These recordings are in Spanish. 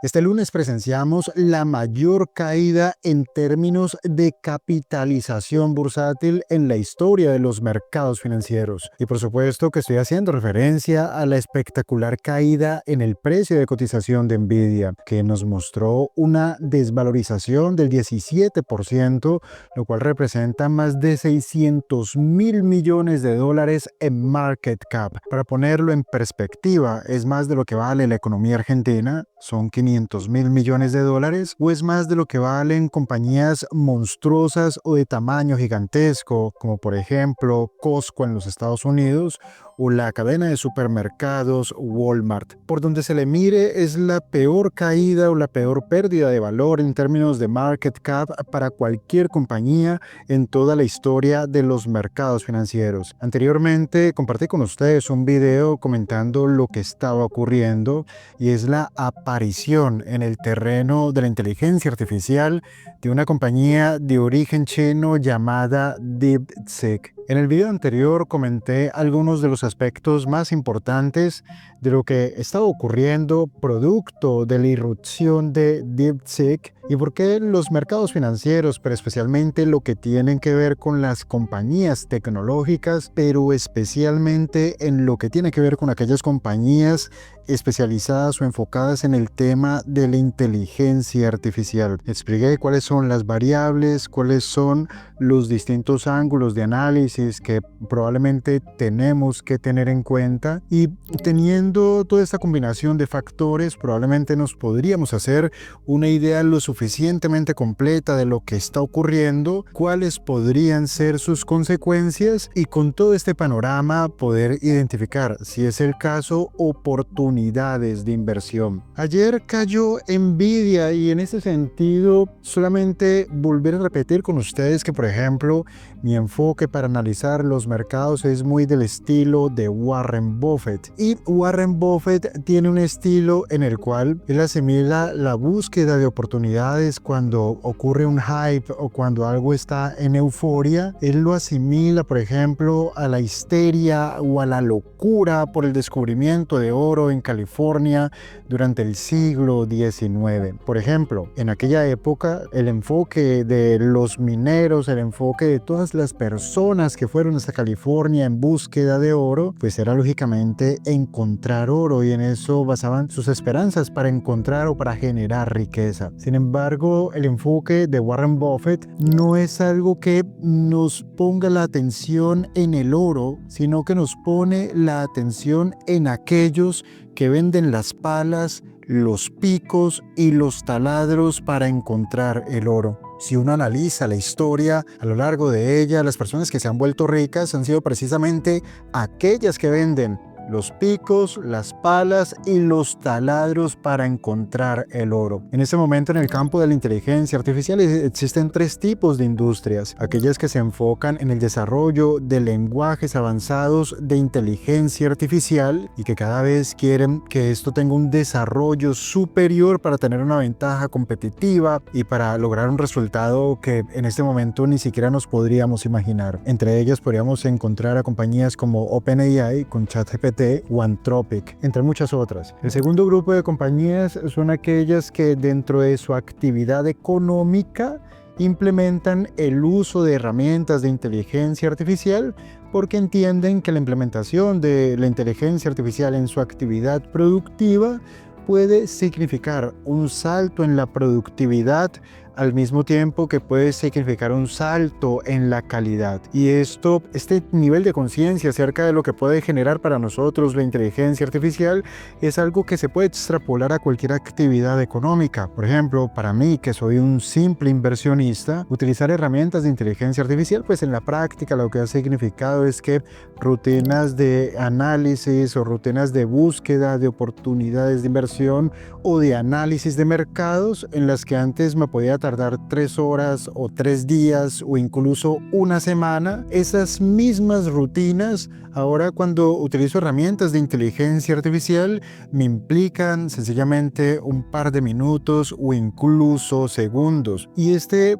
Este lunes presenciamos la mayor caída en términos de capitalización bursátil en la historia de los mercados financieros. Y por supuesto que estoy haciendo referencia a la espectacular caída en el precio de cotización de Nvidia, que nos mostró una desvalorización del 17%, lo cual representa más de 600.000 millones de dólares en market cap. Para ponerlo en perspectiva, es más de lo que vale la economía argentina, son 500.000 millones de dólares, o es más de lo que valen compañías monstruosas o de tamaño gigantesco, como por ejemplo Costco en los Estados Unidos o la cadena de supermercados Walmart. Por donde se le mire, es la peor caída o la peor pérdida de valor en términos de market cap para cualquier compañía en toda la historia de los mercados financieros. Anteriormente compartí con ustedes un video comentando lo que estaba ocurriendo, y es la aparición en el terreno de la inteligencia artificial de una compañía de origen chino llamada DeepSeek. En el video anterior comenté algunos de los aspectos más importantes de lo que estaba ocurriendo producto de la irrupción de DeepSeek y por qué los mercados financieros, pero especialmente lo que tienen que ver con las compañías tecnológicas, pero especialmente en lo que tiene que ver con aquellas compañías especializadas o enfocadas en el tema de la inteligencia artificial. Expliqué cuáles son las variables, cuáles son los distintos ángulos de análisis que probablemente tenemos que tener en cuenta, y teniendo toda esta combinación de factores probablemente nos podríamos hacer una idea lo suficientemente completa de lo que está ocurriendo, cuáles podrían ser sus consecuencias y con todo este panorama poder identificar, si es el caso, oportunidades de inversión. Ayer cayó Nvidia y en ese sentido solamente volver a repetir con ustedes que, por ejemplo, mi enfoque para analizar los mercados es muy del estilo de Warren Buffett, y Warren Buffett tiene un estilo en el cual él asimila la búsqueda de oportunidades cuando ocurre un hype o cuando algo está en euforia. Él lo asimila, por ejemplo, a la histeria o a la locura por el descubrimiento de oro en California durante el siglo XIX. Por ejemplo, en aquella época el enfoque de los mineros, el enfoque de todas las personas que fueron hasta California en búsqueda de oro, pues era lógicamente encontrar oro, y en eso basaban sus esperanzas para encontrar o para generar riqueza. Sin embargo, el enfoque de Warren Buffett no es algo que nos ponga la atención en el oro, sino que nos pone la atención en aquellos que venden las palas, los picos y los taladros para encontrar el oro. Si uno analiza la historia, a lo largo de ella, las personas que se han vuelto ricas han sido precisamente aquellas que venden los picos, las palas y los taladros para encontrar el oro. En este momento, en el campo de la inteligencia artificial existen tres tipos de industrias: aquellas que se enfocan en el desarrollo de lenguajes avanzados de inteligencia artificial y que cada vez quieren que esto tenga un desarrollo superior para tener una ventaja competitiva y para lograr un resultado que en este momento ni siquiera nos podríamos imaginar. Entre ellas podríamos encontrar a compañías como OpenAI con ChatGPT o Anthropic, entre muchas otras. El segundo grupo de compañías son aquellas que dentro de su actividad económica implementan el uso de herramientas de inteligencia artificial porque entienden que la implementación de la inteligencia artificial en su actividad productiva puede significar un salto en la productividad al mismo tiempo que puede significar un salto en la calidad. Y este nivel de conciencia acerca de lo que puede generar para nosotros la inteligencia artificial es algo que se puede extrapolar a cualquier actividad económica. Por ejemplo, para mí, que soy un simple inversionista, utilizar herramientas de inteligencia artificial, pues en la práctica lo que ha significado es que rutinas de análisis o rutinas de búsqueda de oportunidades de inversión o de análisis de mercados en las que antes me podía tardar tardar 3 horas o 3 días o incluso una semana, esas mismas rutinas ahora cuando utilizo herramientas de inteligencia artificial me implican sencillamente un par de minutos o incluso segundos. Y este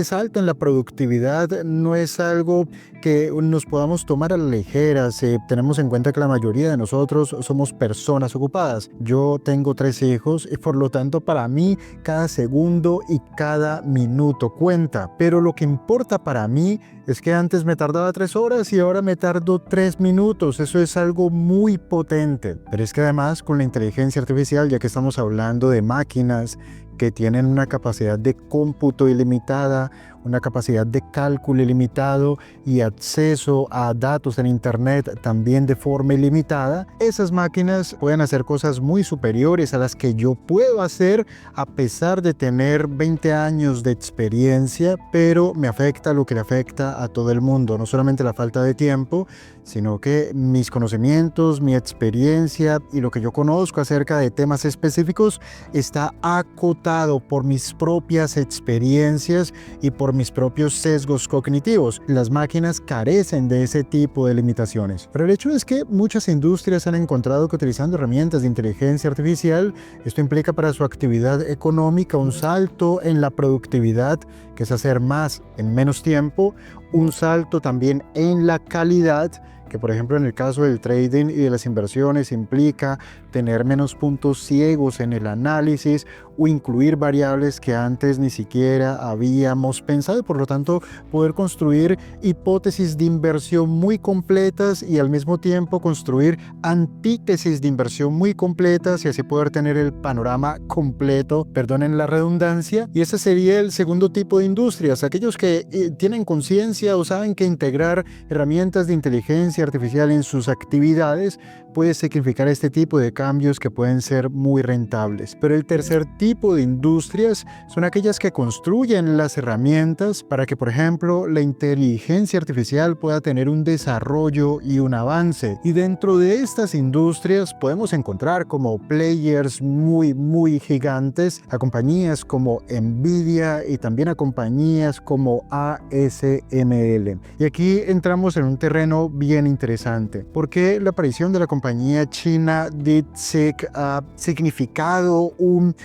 salto en la productividad no es algo que nos podamos tomar a la ligera si tenemos en cuenta que la mayoría de nosotros somos personas ocupadas. Yo tengo 3 hijos y por lo tanto para mí cada segundo y cada minuto cuenta. Pero lo que importa para mí es que antes me tardaba 3 horas y ahora me tardo 3 minutos. Eso es algo muy potente. Pero es que además con la inteligencia artificial, ya que estamos hablando de máquinas que tienen una capacidad de cómputo ilimitada, una capacidad de cálculo ilimitado y acceso a datos en Internet también de forma ilimitada, esas máquinas pueden hacer cosas muy superiores a las que yo puedo hacer a pesar de tener 20 años de experiencia, pero me afecta lo que le afecta a todo el mundo, no solamente la falta de tiempo, sino que mis conocimientos, mi experiencia y lo que yo conozco acerca de temas específicos está acotado por mis propias experiencias y por mis propios sesgos cognitivos. Las máquinas carecen de ese tipo de limitaciones. Pero el hecho es que muchas industrias han encontrado que utilizando herramientas de inteligencia artificial, esto implica para su actividad económica un salto en la productividad, que es hacer más en menos tiempo, un salto también en la calidad, que por ejemplo en el caso del trading y de las inversiones implica tener menos puntos ciegos en el análisis o incluir variables que antes ni siquiera habíamos pensado y por lo tanto poder construir hipótesis de inversión muy completas y al mismo tiempo construir antítesis de inversión muy completas y así poder tener el panorama completo, perdonen la redundancia. Y ese sería el segundo tipo de industrias, aquellos que tienen conciencia o saben que integrar herramientas de inteligencia artificial en sus actividades puede significar este tipo de cambios que pueden ser muy rentables. Pero el tercer tipo de industrias son aquellas que construyen las herramientas para que, por ejemplo, la inteligencia artificial pueda tener un desarrollo y un avance. Y dentro de estas industrias podemos encontrar como players muy gigantes a compañías como Nvidia y también a compañías como ASML. Y aquí entramos en un terreno bien interesante, porque la aparición de la compañía china DeepSeek ha significado un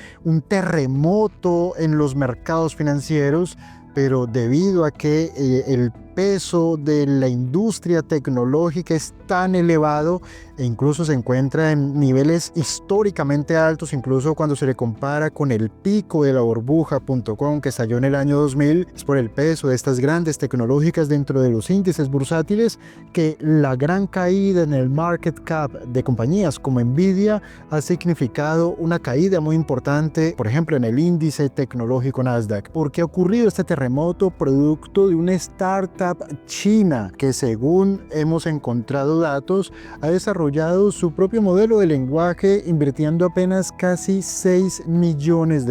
terremoto en los mercados financieros, pero debido a que el peso de la industria tecnológica es tan elevado e incluso se encuentra en niveles históricamente altos, incluso cuando se le compara con el pico de la burbuja.com que estalló en el año 2000, es por el peso de estas grandes tecnológicas dentro de los índices bursátiles que la gran caída en el market cap de compañías como Nvidia ha significado una caída muy importante, por ejemplo en el índice tecnológico Nasdaq. ¿Por qué ha ocurrido este terremoto? Producto de una startup china que, según hemos encontrado datos, ha desarrollado su propio modelo de lenguaje invirtiendo apenas casi $6 millones,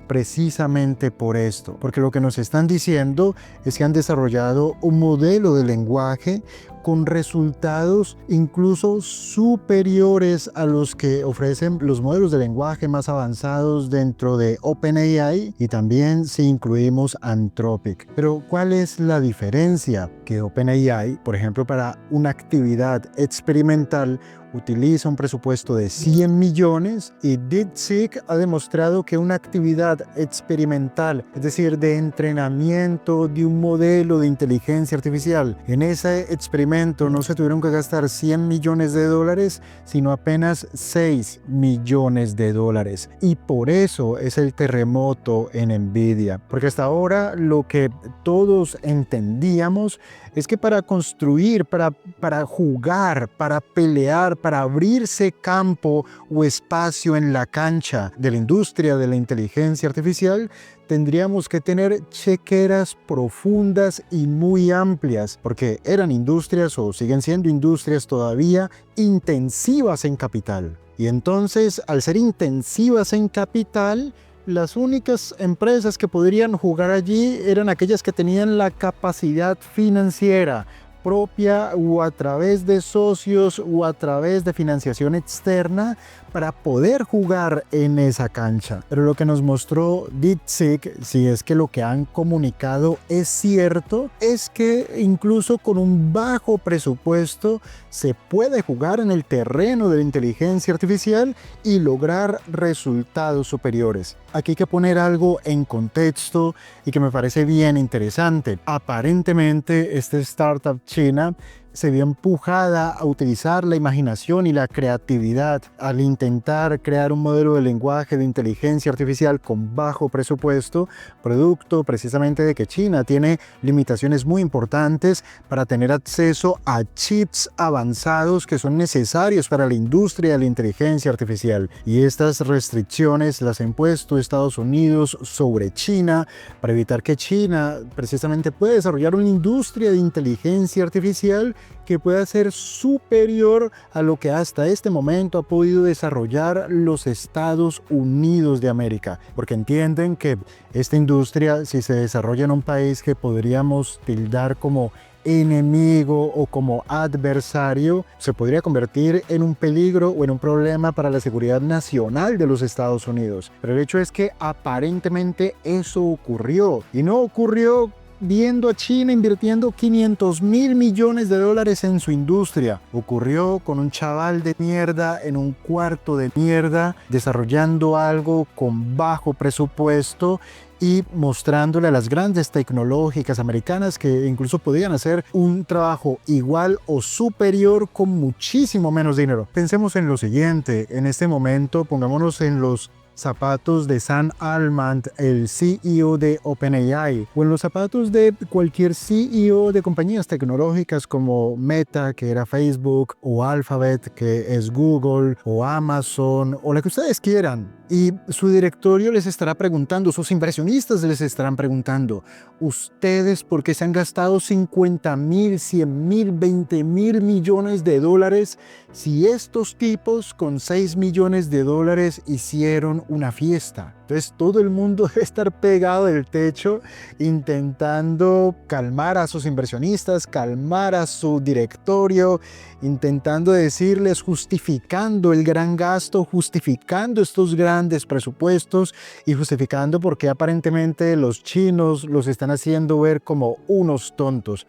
precisamente por esto, porque lo que nos están diciendo es que han desarrollado un modelo de lenguaje con resultados incluso superiores a los que ofrecen los modelos de lenguaje más avanzados dentro de OpenAI y también si incluimos Anthropic. Pero ¿cuál es la diferencia? Que OpenAI, por ejemplo, para una actividad experimental utiliza un presupuesto de 100 millones y DeepSeek ha demostrado que una actividad experimental, es decir, de entrenamiento de un modelo de inteligencia artificial, en ese experimento no se tuvieron que gastar 100 millones de dólares, sino apenas 6 millones de dólares. Y por eso es el terremoto en Nvidia, porque hasta ahora lo que todos entendíamos es que para construir, para jugar, para pelear, para abrirse campo o espacio en la cancha de la industria de la inteligencia artificial, tendríamos que tener chequeras profundas y muy amplias, porque eran industrias o siguen siendo industrias todavía intensivas en capital. Y entonces, al ser intensivas en capital, las únicas empresas que podrían jugar allí eran aquellas que tenían la capacidad financiera propia o a través de socios o a través de financiación externa para poder jugar en esa cancha. Pero lo que nos mostró DeepSeek, si es que lo que han comunicado es cierto, es que incluso con un bajo presupuesto se puede jugar en el terreno de la inteligencia artificial y lograr resultados superiores. Aquí hay que poner algo en contexto y que me parece bien interesante. Aparentemente, esta startup china se vio empujada a utilizar la imaginación y la creatividad al intentar crear un modelo de lenguaje de inteligencia artificial con bajo presupuesto, producto precisamente de que China tiene limitaciones muy importantes para tener acceso a chips avanzados que son necesarios para la industria de la inteligencia artificial. Y estas restricciones las ha impuesto Estados Unidos sobre China para evitar que China precisamente pueda desarrollar una industria de inteligencia artificial que pueda ser superior a lo que hasta este momento ha podido desarrollar los Estados Unidos de América, porque entienden que esta industria, si se desarrolla en un país que podríamos tildar como enemigo o como adversario, se podría convertir en un peligro o en un problema para la seguridad nacional de los Estados Unidos. Pero el hecho es que aparentemente eso ocurrió, y no ocurrió viendo a China invirtiendo $500.000 millones en su industria. Ocurrió con un chaval de mierda en un cuarto de mierda, desarrollando algo con bajo presupuesto y mostrándole a las grandes tecnológicas americanas que incluso podían hacer un trabajo igual o superior con muchísimo menos dinero. Pensemos en lo siguiente, en este momento pongámonos en los zapatos de Sam Altman, el CEO de OpenAI, o en los zapatos de cualquier CEO de compañías tecnológicas como Meta, que era Facebook, o Alphabet, que es Google, o Amazon, o la que ustedes quieran. Y su directorio les estará preguntando, sus inversionistas les estarán preguntando, ¿ustedes por qué se han gastado $50.000, $100.000, $20.000 millones si estos tipos con $6 millones hicieron una fiesta? Entonces todo el mundo debe estar pegado del techo intentando calmar a sus inversionistas, calmar a su directorio, intentando decirles, justificando el gran gasto, justificando estos grandes presupuestos y justificando por qué aparentemente los chinos los están haciendo ver como unos tontos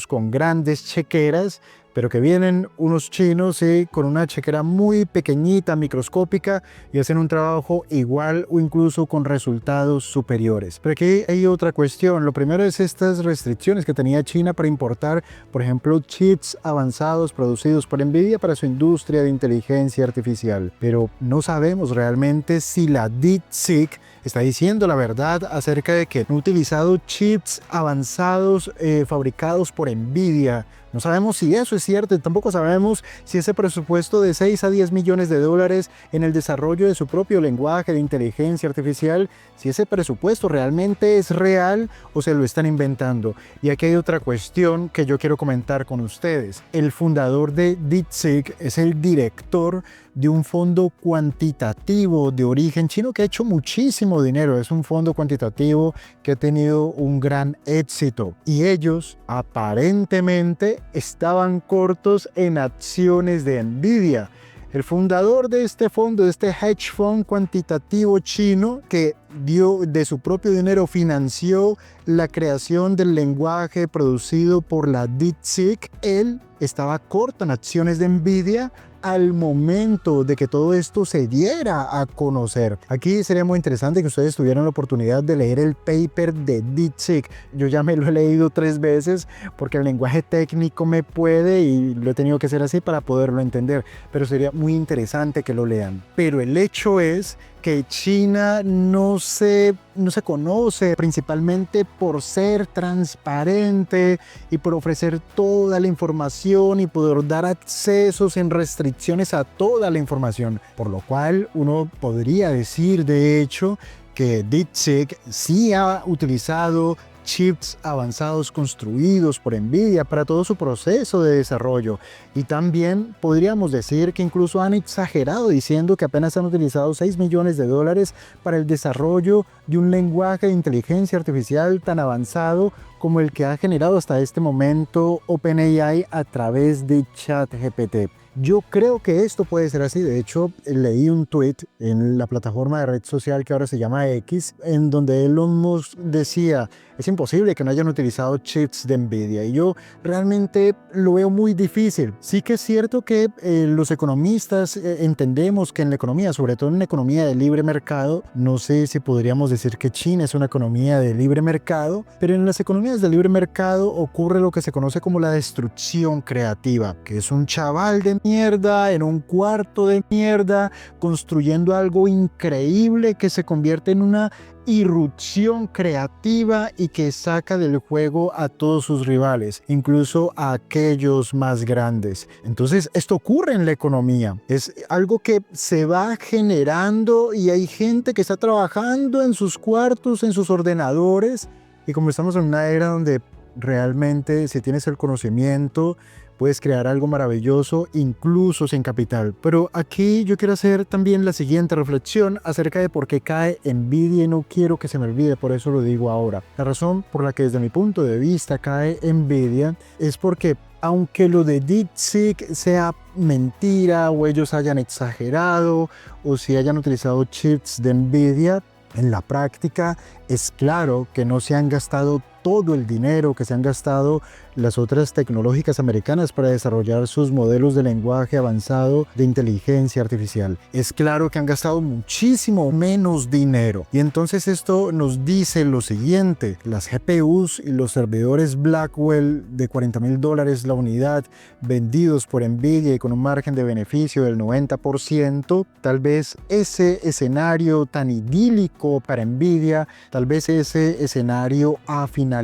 con grandes chequeras, pero que vienen unos chinos con una chequera muy pequeñita, microscópica, y hacen un trabajo igual o incluso con resultados superiores. Pero aquí hay otra cuestión. Lo primero es estas restricciones que tenía China para importar, por ejemplo, chips avanzados producidos por Nvidia para su industria de inteligencia artificial. Pero no sabemos realmente si la DeepSeek está diciendo la verdad acerca de que han utilizado chips avanzados fabricados por Nvidia. No sabemos si eso es cierto y tampoco sabemos si ese presupuesto de 6 a 10 millones de dólares en el desarrollo de su propio lenguaje de inteligencia artificial, si ese presupuesto realmente es real o se lo están inventando. Y aquí hay otra cuestión que yo quiero comentar con ustedes. El fundador de DeepSeek es el director de un fondo cuantitativo de origen chino que ha hecho muchísimo dinero. Es un fondo cuantitativo que ha tenido un gran éxito. Y ellos aparentemente estaban cortos en acciones de Nvidia. El fundador de este fondo, de este hedge fund cuantitativo chino, que dio de su propio dinero, financió la creación del lenguaje producido por la DeepSeek, él estaba corto en acciones de Nvidia al momento de que todo esto se diera a conocer. Aquí sería muy interesante que ustedes tuvieran la oportunidad de leer el paper de DeepSeek. Yo ya me lo he leído 3 veces porque el lenguaje técnico me puede y lo he tenido que hacer así para poderlo entender, pero sería muy interesante que lo lean. Pero el hecho es que China no se conoce principalmente por ser transparente y por ofrecer toda la información y poder dar accesos sin restricciones a toda la información, por lo cual uno podría decir de hecho que DeepSeek sí ha utilizado chips avanzados construidos por Nvidia para todo su proceso de desarrollo, y también podríamos decir que incluso han exagerado diciendo que apenas han utilizado $6 millones para el desarrollo de un lenguaje de inteligencia artificial tan avanzado como el que ha generado hasta este momento OpenAI a través de ChatGPT. Yo creo que esto puede ser así. De hecho, leí un tweet en la plataforma de red social que ahora se llama X, en donde Elon Musk decía, es imposible que no hayan utilizado chips de Nvidia. Y yo realmente lo veo muy difícil. Sí que es cierto que los economistas entendemos que en la economía, sobre todo en una economía de libre mercado, no sé si podríamos decir que China es una economía de libre mercado, pero en las economías de libre mercado ocurre lo que se conoce como la destrucción creativa, que es un chaval de mierda en un cuarto de mierda construyendo algo increíble que se convierte en una irrupción creativa y que saca del juego a todos sus rivales, incluso a aquellos más grandes. Entonces, esto ocurre en la economía. Es algo que se va generando y hay gente que está trabajando en sus cuartos, en sus ordenadores. Y como estamos en una era donde realmente, si tienes el conocimiento, puedes crear algo maravilloso, incluso sin capital. Pero aquí yo quiero hacer también la siguiente reflexión acerca de por qué cae Nvidia y no quiero que se me olvide, por eso lo digo ahora. La razón por la que desde mi punto de vista cae Nvidia es porque aunque lo de DeepSeek sea mentira o ellos hayan exagerado o si hayan utilizado chips de Nvidia, en la práctica es claro que no se han gastado todo el dinero que se han gastado las otras tecnológicas americanas para desarrollar sus modelos de lenguaje avanzado de inteligencia artificial. Es claro que han gastado muchísimo menos dinero. Y entonces esto nos dice lo siguiente: las GPUs y los servidores Blackwell de $40,000 la unidad, vendidos por Nvidia y con un margen de beneficio del 90%, tal vez ese escenario tan idílico para Nvidia, tal vez ese escenario ha finalizado.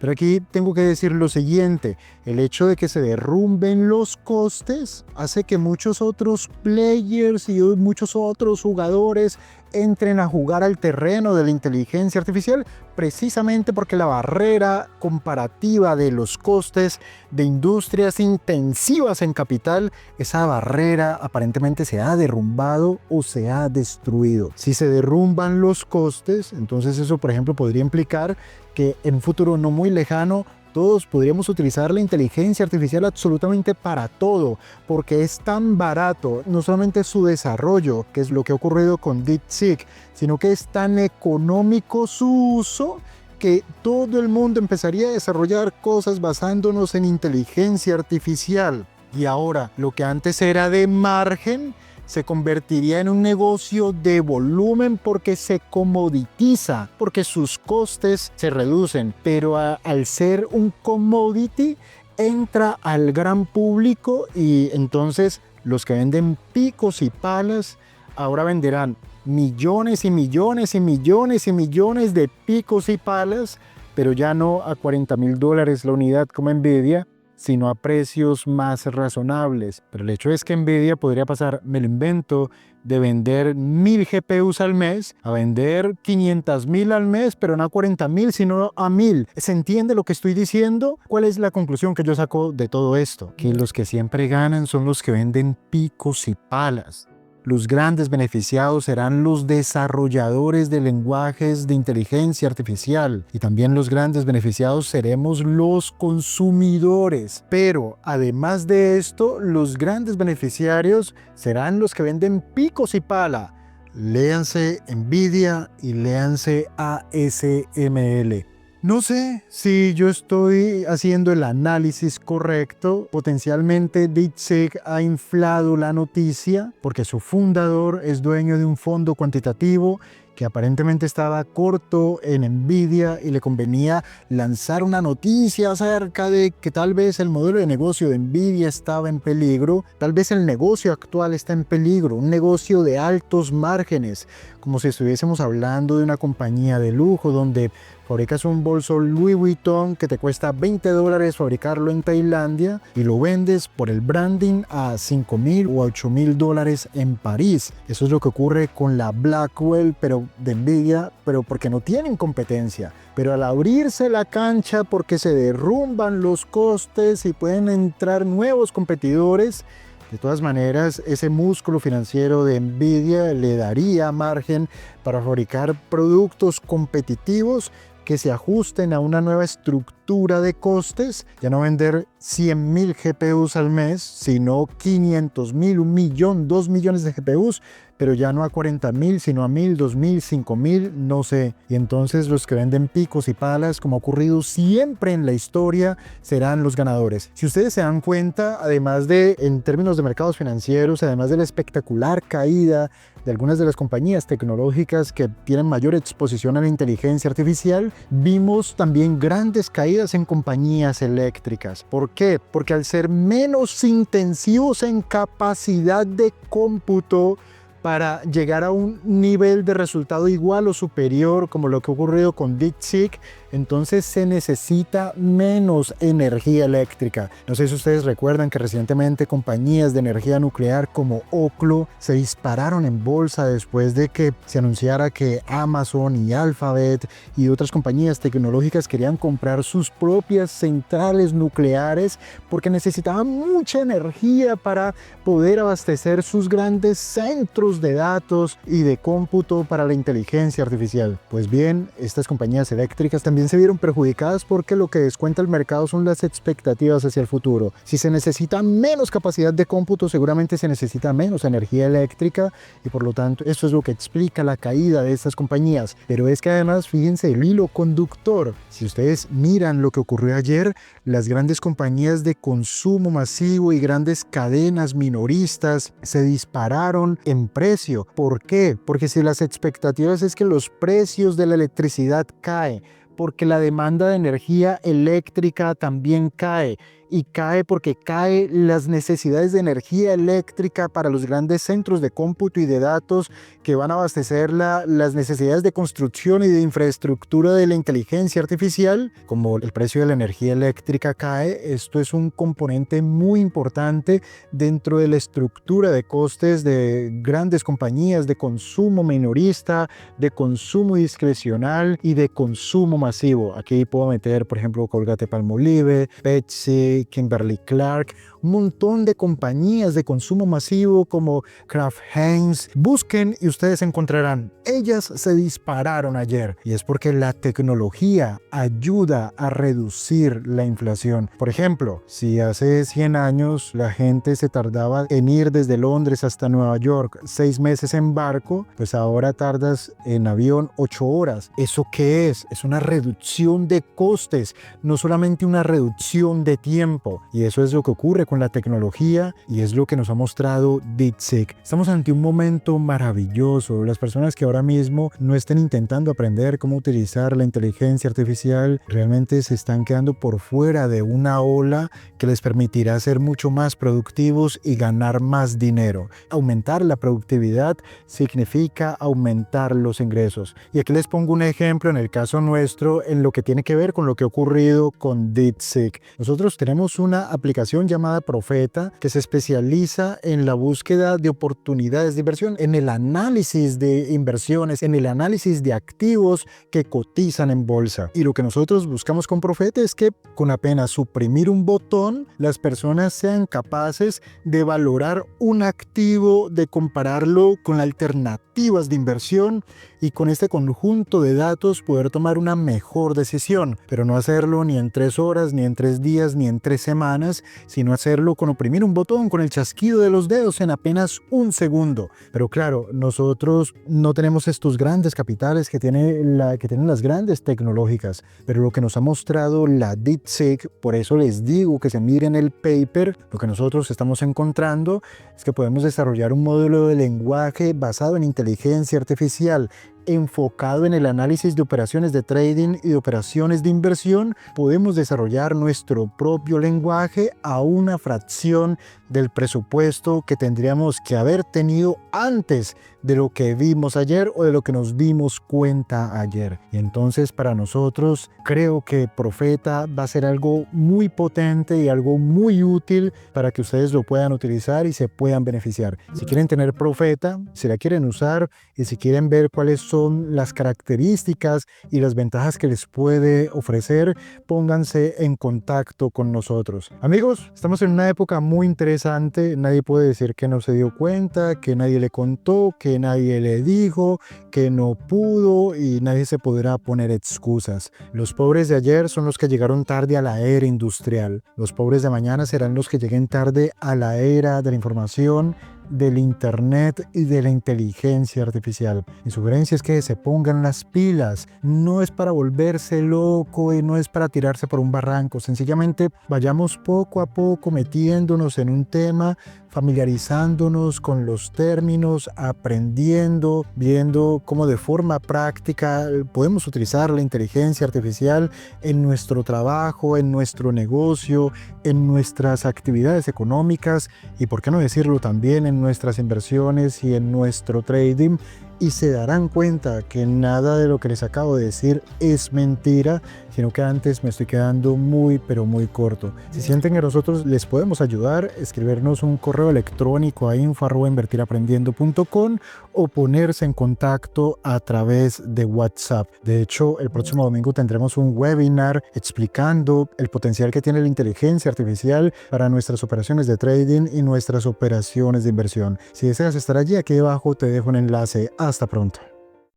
Pero aquí tengo que decir lo siguiente: el hecho de que se derrumben los costes hace que muchos otros players y muchos otros jugadores entren a jugar al terreno de la inteligencia artificial, precisamente porque la barrera comparativa de los costes de industrias intensivas en capital, esa barrera aparentemente se ha derrumbado o se ha destruido. Si se derrumban los costes, entonces eso, por ejemplo, podría implicar que en un futuro no muy lejano todos podríamos utilizar la inteligencia artificial absolutamente para todo, porque es tan barato, no solamente su desarrollo, que es lo que ha ocurrido con DeepSeek, sino que es tan económico su uso que todo el mundo empezaría a desarrollar cosas basándonos en inteligencia artificial. Y ahora, lo que antes era de margen, se convertiría en un negocio de volumen porque se comoditiza, porque sus costes se reducen, pero al ser un commodity entra al gran público y entonces los que venden picos y palas ahora venderán millones y millones y millones y millones de picos y palas, pero ya no a $40,000 la unidad como Nvidia, sino a precios más razonables. Pero el hecho es que Nvidia podría pasar, me lo invento, de vender 1,000 GPUs al mes a vender 500,000 al mes, pero no a 40,000, sino a 1,000. ¿Se entiende lo que estoy diciendo? ¿Cuál es la conclusión que yo saco de todo esto? Que los que siempre ganan son los que venden picos y palas. Los grandes beneficiados serán los desarrolladores de lenguajes de inteligencia artificial y también los grandes beneficiados seremos los consumidores. Pero además de esto, los grandes beneficiarios serán los que venden picos y pala. Léanse Nvidia y léanse ASML. No sé si yo estoy haciendo el análisis correcto. Potencialmente DeepSeek ha inflado la noticia porque su fundador es dueño de un fondo cuantitativo que aparentemente estaba corto en Nvidia y le convenía lanzar una noticia acerca de que tal vez el modelo de negocio de Nvidia estaba en peligro, tal vez el negocio actual está en peligro, un negocio de altos márgenes, como si estuviésemos hablando de una compañía de lujo donde fabricas un bolso Louis Vuitton que te cuesta $20 fabricarlo en Tailandia y lo vendes por el branding a $5,000 o $8,000 en París. Eso es lo que ocurre con la Blackwell, pero de Nvidia, pero porque no tienen competencia. Pero al abrirse la cancha porque se derrumban los costes y pueden entrar nuevos competidores, de todas maneras, ese músculo financiero de Nvidia le daría margen para fabricar productos competitivos, que se ajusten a una nueva estructura de costes, ya no vender 100.000 GPUs al mes, sino 500.000, 1.000.000, 2 millones de GPUs, pero ya no a 40.000, sino a 1.000, 2.000, 5.000, no sé. Y entonces los que venden picos y palas, como ha ocurrido siempre en la historia, serán los ganadores. Si ustedes se dan cuenta, además de, en términos de mercados financieros, además de la espectacular caída de algunas de las compañías tecnológicas que tienen mayor exposición a la inteligencia artificial, vimos también grandes caídas en compañías eléctricas. ¿Por qué? Porque al ser menos intensivos en capacidad de cómputo, para llegar a un nivel de resultado igual o superior, como lo que ha ocurrido con DeepSeek, entonces se necesita menos energía eléctrica. No sé si ustedes recuerdan que recientemente compañías de energía nuclear como Oklo se dispararon en bolsa después de que se anunciara que Amazon y Alphabet y otras compañías tecnológicas querían comprar sus propias centrales nucleares porque necesitaban mucha energía para poder abastecer sus grandes centros de datos y de cómputo para la inteligencia artificial. Pues bien, estas compañías eléctricas también se vieron perjudicadas porque lo que descuenta el mercado son las expectativas hacia el futuro. Si se necesita menos capacidad de cómputo, seguramente se necesita menos energía eléctrica y por lo tanto eso es lo que explica la caída de estas compañías. Pero es que además, fíjense el hilo conductor. Si ustedes miran lo que ocurrió ayer, las grandes compañías de consumo masivo y grandes cadenas minoristas se dispararon en precio. ¿Por qué? Porque si las expectativas es que los precios de la electricidad caen, porque la demanda de energía eléctrica también cae, y cae porque caen las necesidades de energía eléctrica para los grandes centros de cómputo y de datos que van a abastecer las necesidades de construcción y de infraestructura de la inteligencia artificial. Como el precio de la energía eléctrica cae, esto es un componente muy importante dentro de la estructura de costes de grandes compañías de consumo minorista, de consumo discrecional y de consumo masivo. Aquí puedo meter, por ejemplo, Colgate-Palmolive, Pepsi, Kimberly-Clark, un montón de compañías de consumo masivo como Kraft Heinz. Busquen y ustedes encontrarán. Ellas se dispararon ayer y es porque la tecnología ayuda a reducir la inflación. Por ejemplo, si hace 100 años la gente se tardaba en ir desde Londres hasta Nueva York 6 meses en barco, pues ahora tardas en avión 8 horas. ¿Eso qué es? Es una reducción de costes, no solamente una reducción de tiempo. Y eso es lo que ocurre con la tecnología y es lo que nos ha mostrado DeepSeek. Estamos ante un momento maravilloso. Las personas que ahora mismo no estén intentando aprender cómo utilizar la inteligencia artificial realmente se están quedando por fuera de una ola que les permitirá ser mucho más productivos y ganar más dinero. Aumentar la productividad significa aumentar los ingresos. Y aquí les pongo un ejemplo en el caso nuestro en lo que tiene que ver con lo que ha ocurrido con DeepSeek. Nosotros tenemos una aplicación llamada Profeta que se especializa en la búsqueda de oportunidades de inversión, en el análisis de inversiones, en el análisis de activos que cotizan en bolsa. Y lo que nosotros buscamos con Profeta es que con apenas suprimir un botón, las personas sean capaces de valorar un activo, de compararlo con alternativas de inversión y con este conjunto de datos poder tomar una mejor decisión, pero no hacerlo ni en 3 horas, ni en 3 días, ni en 3 semanas, sino hacerlo con oprimir un botón, con el chasquido de los dedos en apenas un segundo. Pero claro, nosotros no tenemos estos grandes capitales que tienen las grandes tecnológicas, pero lo que nos ha mostrado la DeepSeek, por eso les digo que se miren el paper, lo que nosotros estamos encontrando es que podemos desarrollar un modelo de lenguaje basado en inteligencia artificial, enfocado en el análisis de operaciones de trading y de operaciones de inversión. Podemos desarrollar nuestro propio lenguaje a una fracción del presupuesto que tendríamos que haber tenido antes de lo que vimos ayer o de lo que nos dimos cuenta ayer. Y entonces para nosotros creo que Profeta va a ser algo muy potente y algo muy útil para que ustedes lo puedan utilizar y se puedan beneficiar. Si quieren tener Profeta, si la quieren usar y si quieren ver cuáles son las características y las ventajas que les puede ofrecer, pónganse en contacto con nosotros. Amigos, estamos en una época muy interesante interesante, nadie puede decir que no se dio cuenta, que nadie le contó, que nadie le dijo, que no pudo y nadie se podrá poner excusas. Los pobres de ayer son los que llegaron tarde a la era industrial. Los pobres de mañana serán los que lleguen tarde a la era de la información, del internet y de la inteligencia artificial. Mi sugerencia es que se pongan las pilas. No es para volverse loco y no es para tirarse por un barranco. Sencillamente vayamos poco a poco metiéndonos en un tema, familiarizándonos con los términos, aprendiendo, viendo cómo de forma práctica podemos utilizar la inteligencia artificial en nuestro trabajo, en nuestro negocio, en nuestras actividades económicas y, por qué no decirlo, también en nuestras inversiones y en nuestro trading, y se darán cuenta que nada de lo que les acabo de decir es mentira, sino que antes me estoy quedando muy pero muy corto. Si sienten que nosotros les podemos ayudar, escribirnos un correo electrónico a info@invertiraprendiendo.com o ponerse en contacto a través de WhatsApp. De hecho, el próximo domingo tendremos un webinar explicando el potencial que tiene la inteligencia artificial para nuestras operaciones de trading y nuestras operaciones de inversión. Si deseas estar allí, aquí debajo te dejo un enlace. Hasta pronto.